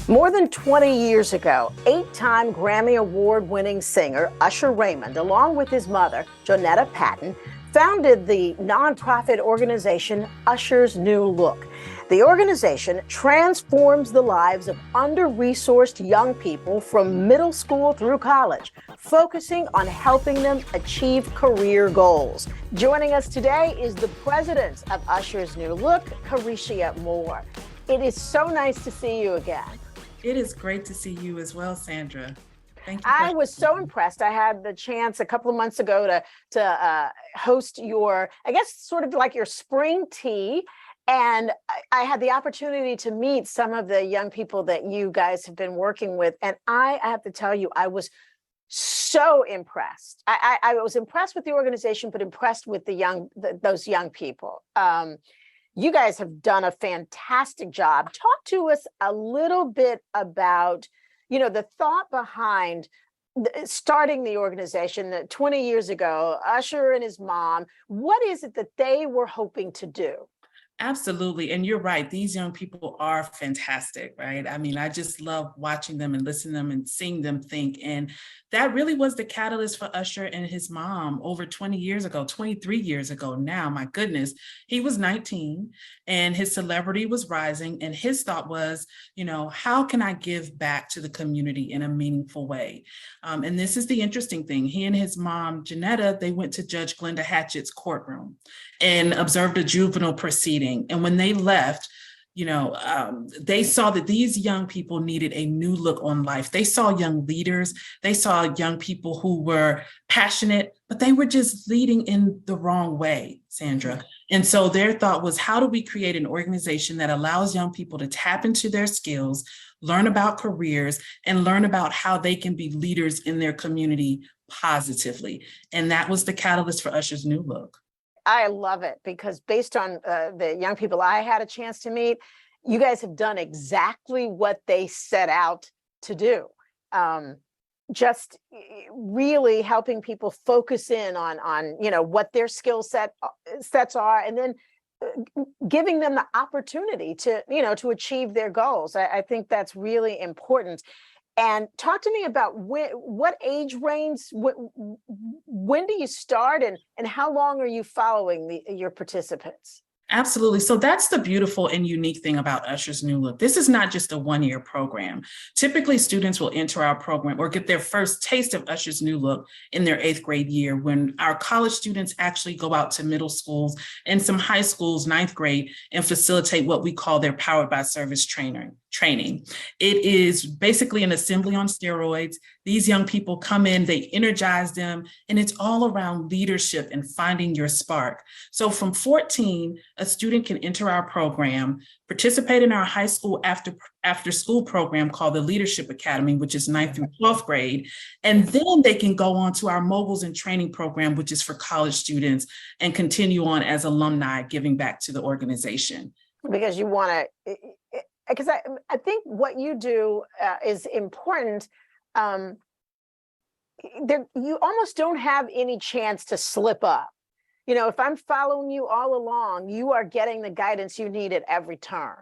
More than 20 years ago, eight-time Grammy Award-winning singer Usher Raymond, along with his mother, Jonetta Patton, founded the nonprofit organization Usher's New Look. The organization transforms the lives of under-resourced young people from middle school through college, focusing on helping them achieve career goals. Joining us today is the president of Usher's New Look, Careshia Moore. It is so nice to see you again. It is great to see you as well, Sandra. Thank you. I was so impressed. I had the chance a couple of months ago to host your, I guess, sort of like your spring tea. And I had the opportunity to meet some of the young people that you guys have been working with. And I have to tell you, I was so impressed. I was impressed with the organization, but impressed with those young people. You guys have done a fantastic job. Talk to us a little bit about, the thought behind starting the organization that 20 years ago, Usher and his mom. What is it that they were hoping to do? Absolutely. And you're right. These young people are fantastic, right? I mean, I just love watching them and listening to them and seeing them think. And that really was the catalyst for Usher and his mom over 20 years ago, 23 years ago now. My goodness, he was 19 and his celebrity was rising. And his thought was, how can I give back to the community in a meaningful way? And this is the interesting thing. He and his mom, Jonetta, they went to Judge Glenda Hatchett's courtroom and observed a juvenile proceeding. And when they left, they saw that these young people needed a new look on life. They saw young leaders. They saw young people who were passionate, but they were just leading in the wrong way, Sandra. And so their thought was, how do we create an organization that allows young people to tap into their skills, learn about careers, and learn about how they can be leaders in their community positively? And that was the catalyst for Usher's New Look. I love it because based on the young people I had a chance to meet, you guys have done exactly what they set out to do. Just really helping people focus in on what their sets are, and then giving them the opportunity to achieve their goals. I think that's really important. And talk to me about what age range, when do you start, and how long are you following your participants? Absolutely. So that's the beautiful and unique thing about Usher's New Look. This is not just a one-year program. Typically, students will enter our program or get their first taste of Usher's New Look in their 8th grade year, when our college students actually go out to middle schools and some high schools, 9th grade, and facilitate what we call their Powered by Service training. It is basically an assembly on steroids. These young people come in, they energize them, and it's all around leadership and finding your spark. So from 14, a student can enter our program, participate in our high school after school program called the Leadership Academy, which is 9th through 12th grade. And then they can go on to our mobiles and training program, which is for college students, and continue on as alumni, giving back to the organization. Because you want to, because I think what you do is important. You almost don't have any chance to slip up. If I'm following you all along, you are getting the guidance you need at every turn.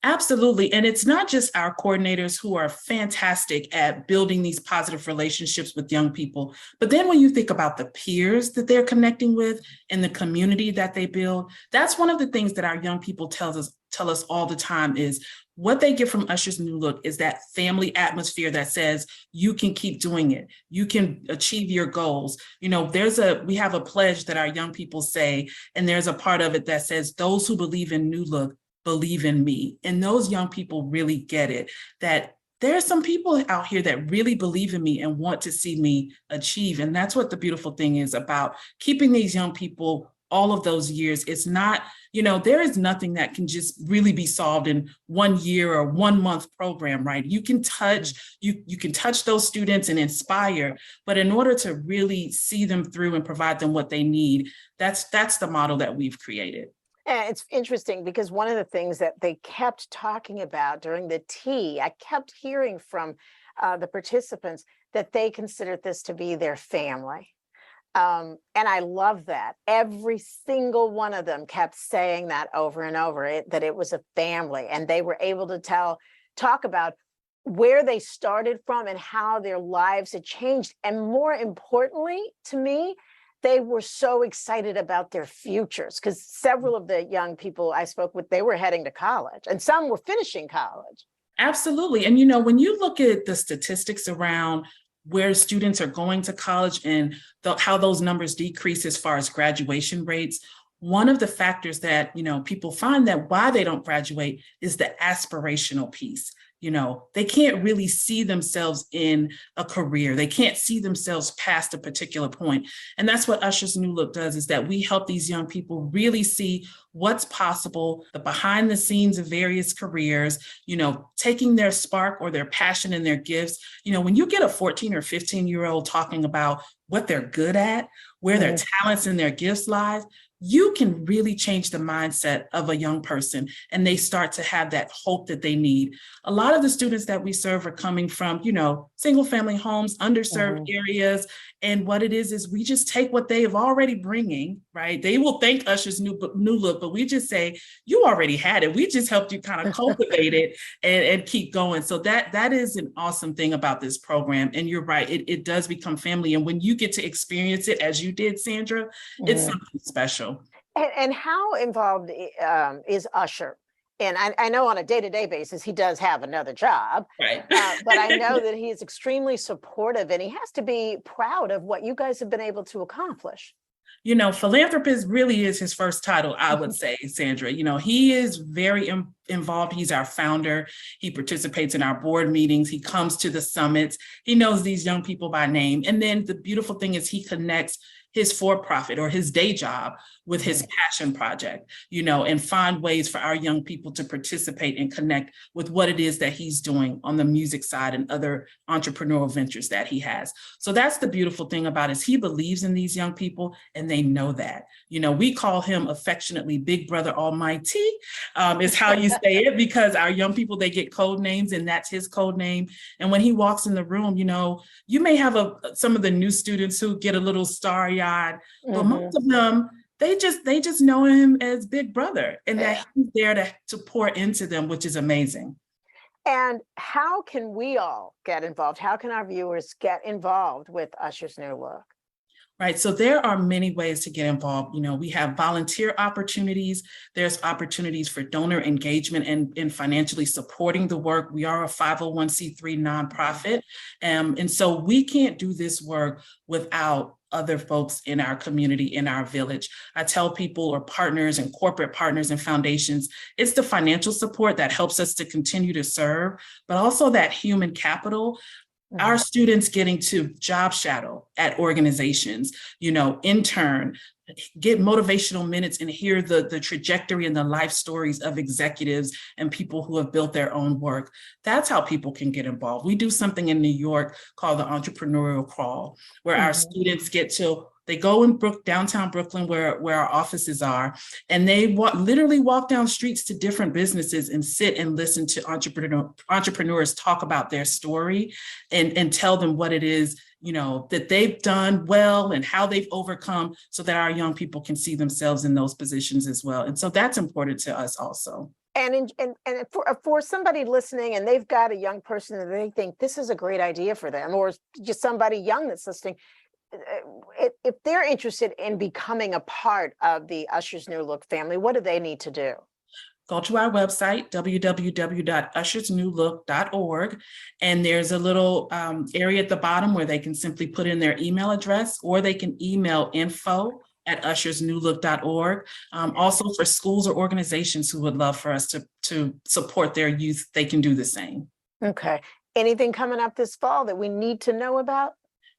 Absolutely. And it's not just our coordinators who are fantastic at building these positive relationships with young people, but then when you think about the peers that they're connecting with and the community that they build, that's one of the things that our young people tell us all the time is what they get from Usher's New Look is that family atmosphere that says you can keep doing it. You can achieve your goals. We have a pledge that our young people say, and there's a part of it that says, those who believe in New Look believe in me. And those young people really get it, that there are some people out here that really believe in me and want to see me achieve. And that's what the beautiful thing is about keeping these young people all of those years. It's not, there is nothing that can just really be solved in 1 year or 1 month program, right? You can touch those students and inspire, but in order to really see them through and provide them what they need, that's the model that we've created. And it's interesting because one of the things that they kept talking about during the tea, I kept hearing from the participants that they considered this to be their family. And I love that. Every single one of them kept saying that over and over, that it was a family, and they were able to talk about where they started from and how their lives had changed. And more importantly, to me, they were so excited about their futures, because several of the young people I spoke with, they were heading to college and some were finishing college. Absolutely. And, when you look at the statistics around where students are going to college and how those numbers decrease as far as graduation rates, one of the factors that, people find that why they don't graduate is the aspirational piece. They can't really see themselves in a career. They can't see themselves past a particular point. And that's what Usher's New Look does, is that we help these young people really see what's possible, the behind the scenes of various careers, taking their spark or their passion and their gifts. When you get a 14 or 15-year-old talking about what they're good at, where their talents and their gifts lie, you can really change the mindset of a young person, and they start to have that hope that they need. A lot of the students that we serve are coming from, single family homes, underserved areas. And what it is we just take what they have already bringing, right? They will thank Usher's new Look, but we just say, you already had it. We just helped you kind of cultivate it and keep going. So that is an awesome thing about this program. And you're right, it does become family. And when you get to experience it, as you did, Sandra, it's something special. And how involved is Usher? And I know on a day-to-day basis, he does have another job, right? But I know that he is extremely supportive, and he has to be proud of what you guys have been able to accomplish. Philanthropist really is his first title, I would say, Sandra. He is very involved. He's our founder. He participates in our board meetings. He comes to the summits. He knows these young people by name. And then the beautiful thing is he connects his for-profit or his day job with his passion project, and find ways for our young people to participate and connect with what it is that he's doing on the music side and other entrepreneurial ventures that he has. So that's the beautiful thing about it, is he believes in these young people, and they know that. We call him affectionately Big Brother Almighty, is how you say it, because our young people, they get code names, and that's his code name. And when he walks in the room, you may have some of the new students who get a little starry-eyed, but most of them, they just know him as Big Brother, and that he's there to pour into them, which is amazing. And how can we all get involved? How can our viewers get involved with Usher's New Look? Right. So there are many ways to get involved. We have volunteer opportunities. There's opportunities for donor engagement and financially supporting the work. We are a 501c3 nonprofit. And so we can't do this work without other folks in our community, in our village. I tell people, or partners and corporate partners and foundations, it's the financial support that helps us to continue to serve, but also that human capital. Our students getting to job shadow at organizations, intern, get motivational minutes and hear the trajectory and the life stories of executives and people who have built their own work. That's how people can get involved. We do something in New York called the Entrepreneurial Crawl, where our students they go in downtown Brooklyn, where our offices are, and they literally walk down streets to different businesses and sit and listen to entrepreneurs talk about their story and tell them what it is, that they've done well and how they've overcome, so that our young people can see themselves in those positions as well. And so that's important to us also. And for somebody listening, and they've got a young person that they think this is a great idea for them, or just somebody young that's listening, if they're interested in becoming a part of the Usher's New Look family, what do they need to do? Go to our website, www.ushersnewlook.org, and there's a little area at the bottom where they can simply put in their email address, or they can email info@ushersnewlook.org. Also, for schools or organizations who would love for us to support their youth, they can do the same. Okay. Anything coming up this fall that we need to know about?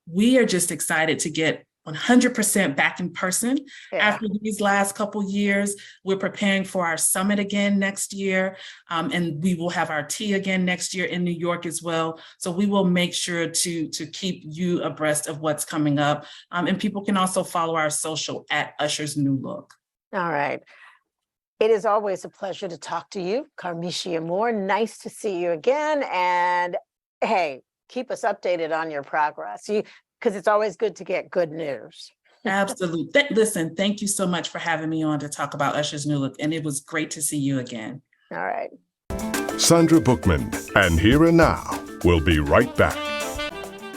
We are just excited to get 100% back in person after these last couple years. We're preparing for our summit again next year, and we will have our tea again next year in New York as well. So we will make sure to keep you abreast of what's coming up. And people can also follow our social at Usher's New Look. All right. It is always a pleasure to talk to you, Careshia Moore. Nice to see you again. And hey, keep us updated on your progress, because it's always good to get good news. Absolutely. Listen, thank you so much for having me on to talk about Usher's New Look, and it was great to see you again. All right. Sandra Bookman, and here and now, We'll be right back.